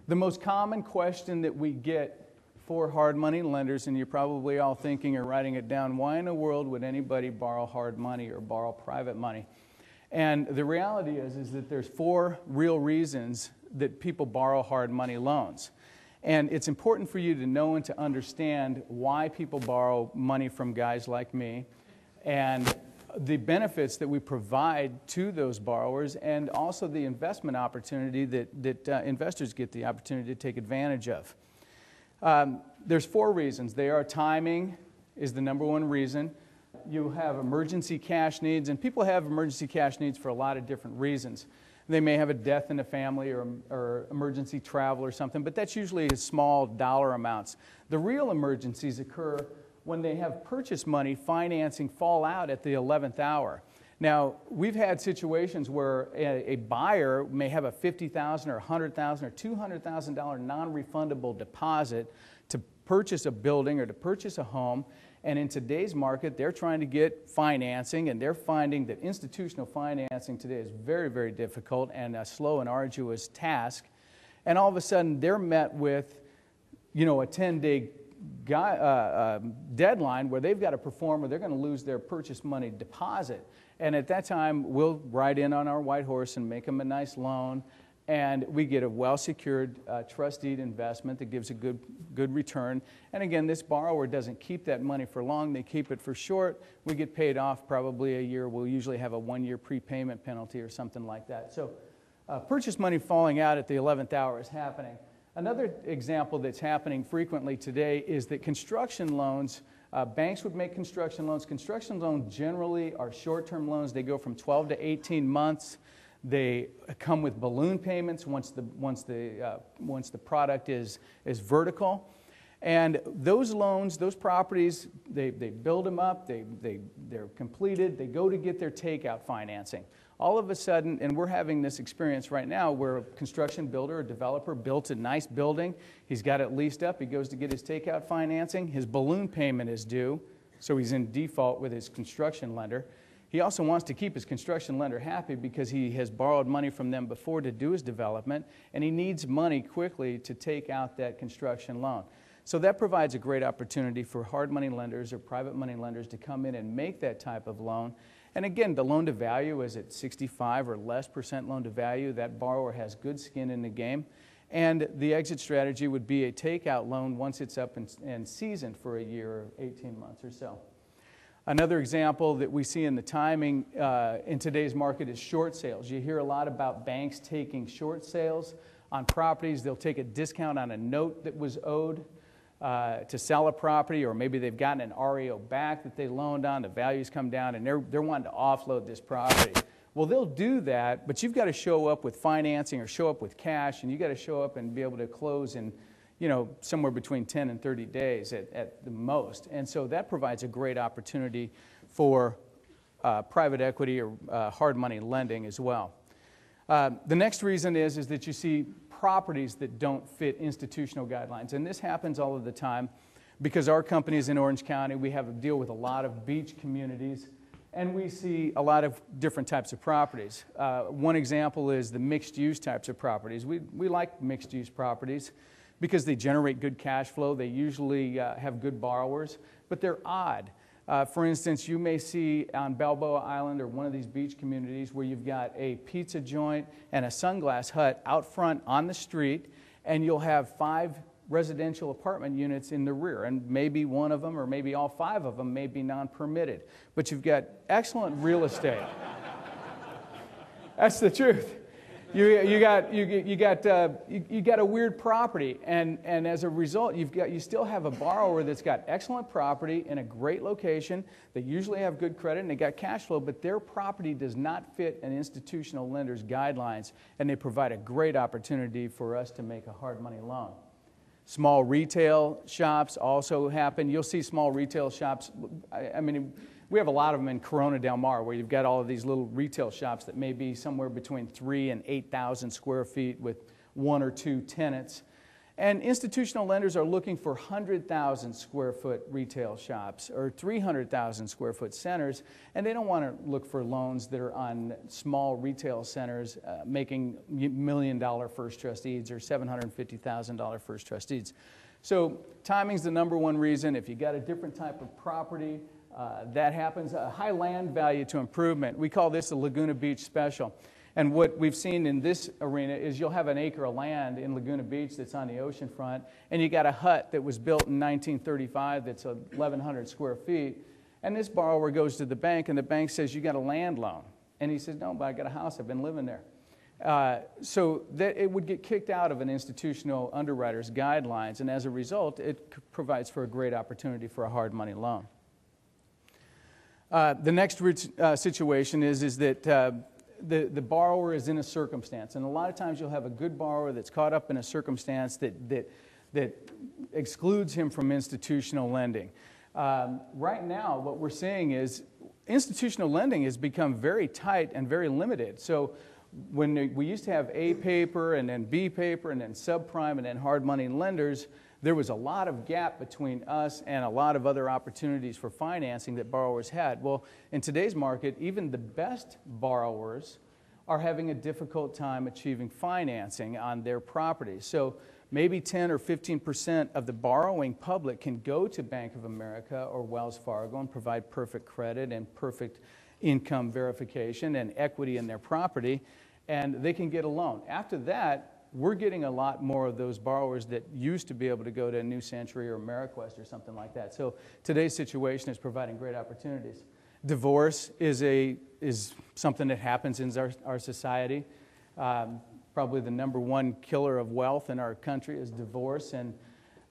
The most common question that we get for hard money lenders, and you're probably all thinking or writing it down, why in the world would anybody borrow hard money or borrow private money? And the reality is that there's 4 real reasons that people borrow hard money loans. And it's important for you to know and to understand why people borrow money from guys like me and the benefits that we provide to those borrowers, and also the investment opportunity that investors get the opportunity to take advantage of. There's 4 reasons. They are: timing is the #1 reason. You have emergency cash needs, and people have emergency cash needs for a lot of different reasons. They may have a death in the family or emergency travel or something, but that's usually small dollar amounts. The real emergencies occur when they have purchase money financing fall out at the 11th hour. Now, we've had situations where a buyer may have a $50,000 or $100,000 or $200,000 non-refundable deposit to purchase a building or to purchase a home, and in today's market, they're trying to get financing, and they're finding that institutional financing today is very, very difficult and a slow and arduous task. And all of a sudden, they're met with, a 10-day deadline where they've got to perform or they're going to lose their purchase money deposit. And at that time, we'll ride in on our white horse and make them a nice loan, and we get a well-secured trust deed investment that gives a good return. And again, this borrower doesn't keep that money for long. They keep it for short. We get paid off probably a year. We'll usually have a 1-year prepayment penalty or something like that. So purchase money falling out at the 11th hour is happening. Another example that's happening frequently today is that construction loans, banks would make construction loans. Construction loans generally are short-term loans. They go from 12 to 18 months. They come with balloon payments once the product is vertical. And those loans, those properties, they build them up, they're completed, they go to get their takeout financing. All of a sudden, and we're having this experience right now where a construction builder or developer built a nice building, he's got it leased up, he goes to get his takeout financing, his balloon payment is due, so he's in default with his construction lender. He also wants to keep his construction lender happy because he has borrowed money from them before to do his development, and he needs money quickly to take out that construction loan. So that provides a great opportunity for hard money lenders or private money lenders to come in and make that type of loan. And again, the loan to value is at 65 or less % loan to value. That borrower has good skin in the game. And the exit strategy would be a takeout loan once it's up and seasoned for a year or 18 months or so. Another example that we see in the timing in today's market is short sales. You hear a lot about banks taking short sales on properties. They'll take a discount on a note that was owed to sell a property, or maybe they've gotten an REO back that they loaned on, the values come down, and they're wanting to offload this property. Well, they'll do that, but you've got to show up with financing or show up with cash, and you've got to show up and be able to close in somewhere between 10 and 30 days at the most. And so that provides a great opportunity for private equity or hard money lending as well. The next reason is that you see properties that don't fit institutional guidelines. And this happens all of the time because our company is in Orange County. We have to deal with a lot of beach communities, and we see a lot of different types of properties. One example is the mixed-use types of properties. We like mixed-use properties because they generate good cash flow. They usually have good borrowers, but they're odd. For instance, you may see on Balboa Island or one of these beach communities where you've got a pizza joint and a sunglass hut out front on the street, and you'll have 5 residential apartment units in the rear, and maybe one of them or maybe all 5 of them may be non-permitted. But you've got excellent real estate. That's the truth. You got a weird property, and as a result, you still have a borrower that's got excellent property in a great location. They usually have good credit and they got cash flow, but their property does not fit an institutional lender's guidelines, and they provide a great opportunity for us to make a hard money loan. Small retail shops also happen. You'll see small retail shops. I mean, we have a lot of them in Corona Del Mar, where you've got all of these little retail shops that may be somewhere between 3,000 and 8,000 square feet with 1 or 2 tenants. And institutional lenders are looking for 100,000 square foot retail shops or 300,000 square foot centers, and they don't want to look for loans that are on small retail centers making $1 million first trust deeds or $750,000 first trust deeds. So timing's the number one reason. If you got a different type of property, that happens. A high land value to improvement. We call this the Laguna Beach Special. And what we've seen in this arena is you'll have an acre of land in Laguna Beach that's on the ocean front, and you got a hut that was built in 1935 that's 1,100 square feet. And this borrower goes to the bank, and the bank says, you got a land loan. And he says, no, but I got a house, I've been living there. So that it would get kicked out of an institutional underwriter's guidelines, and as a result, it provides for a great opportunity for a hard money loan. The next situation is that the borrower is in a circumstance, and a lot of times you'll have a good borrower that's caught up in a circumstance that excludes him from institutional lending. Right now, what we're seeing is institutional lending has become very tight and very limited. So when we used to have A paper and then B paper and then subprime and then hard money lenders, there was a lot of gap between us and a lot of other opportunities for financing that borrowers had. Well, in today's market, even the best borrowers are having a difficult time achieving financing on their properties. So maybe 10 or 15% of the borrowing public can go to Bank of America or Wells Fargo and provide perfect credit and perfect income verification and equity in their property, and they can get a loan. After that, we're getting a lot more of those borrowers that used to be able to go to New Century or AmeriQuest or something like that. So today's situation is providing great opportunities. Divorce is something that happens in our society. Probably the number one killer of wealth in our country is divorce,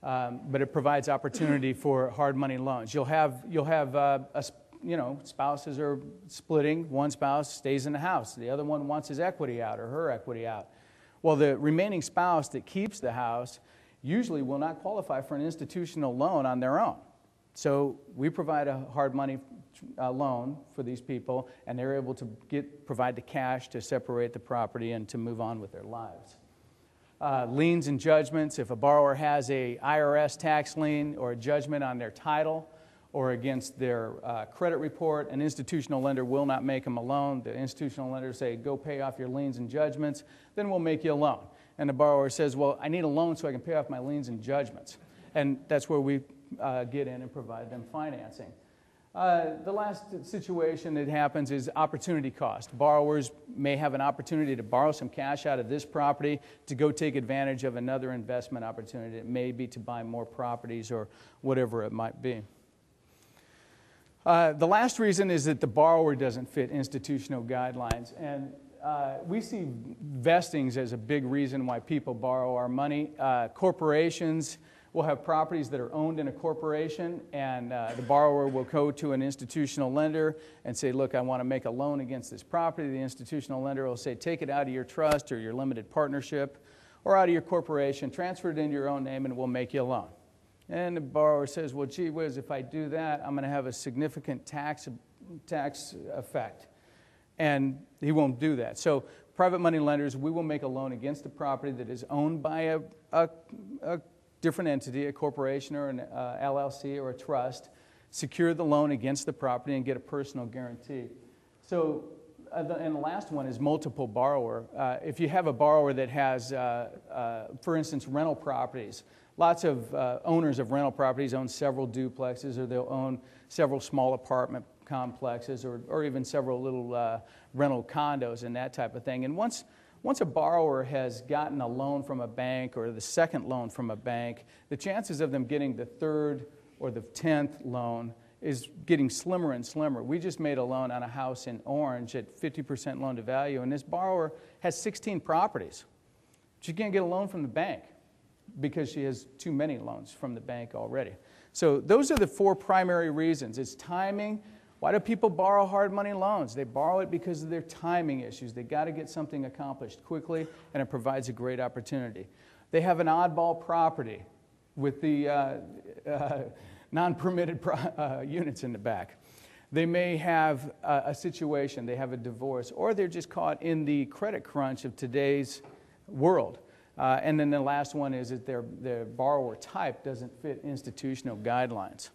but it provides opportunity for hard money loans. You'll have spouses are splitting. One spouse stays in the house. The other one wants his equity out or her equity out. Well, the remaining spouse that keeps the house usually will not qualify for an institutional loan on their own. So we provide a hard money loan for these people, and they're able to provide the cash to separate the property and to move on with their lives. Liens and judgments. If a borrower has a IRS tax lien or a judgment on their title or against their credit report, an institutional lender will not make them a loan. The institutional lender say, go pay off your liens and judgments, then we'll make you a loan. And the borrower says, well, I need a loan so I can pay off my liens and judgments. And that's where we get in and provide them financing. The last situation that happens is opportunity cost. Borrowers may have an opportunity to borrow some cash out of this property to go take advantage of another investment opportunity. It may be to buy more properties or whatever it might be. The last reason is that the borrower doesn't fit institutional guidelines. And we see vestings as a big reason why people borrow our money. Corporations will have properties that are owned in a corporation, and the borrower will go to an institutional lender and say, look, I want to make a loan against this property. The institutional lender will say, take it out of your trust or your limited partnership or out of your corporation, transfer it into your own name, and we'll make you a loan. And the borrower says, well, gee whiz, if I do that, I'm going to have a significant tax effect. And he won't do that. So private money lenders, we will make a loan against a property that is owned by a different entity, a corporation or an LLC or a trust, secure the loan against the property and get a personal guarantee. So, and the last one is multiple borrower. If you have a borrower that has, for instance, rental properties, lots of owners of rental properties own several duplexes, or they'll own several small apartment complexes, or even several little rental condos and that type of thing. And once a borrower has gotten a loan from a bank or the second loan from a bank, the chances of them getting the third or the 10th loan is getting slimmer and slimmer. We just made a loan on a house in Orange at 50% loan to value, and this borrower has 16 properties. She can't get a loan from the bank because she has too many loans from the bank already. So those are the four primary reasons. It's timing. Why do people borrow hard money loans? They borrow it because of their timing issues. They got to get something accomplished quickly, and it provides a great opportunity. They have an oddball property with the non-permitted units in the back. They may have a situation, they have a divorce, or they're just caught in the credit crunch of today's world. And then the last one is that their borrower type doesn't fit institutional guidelines.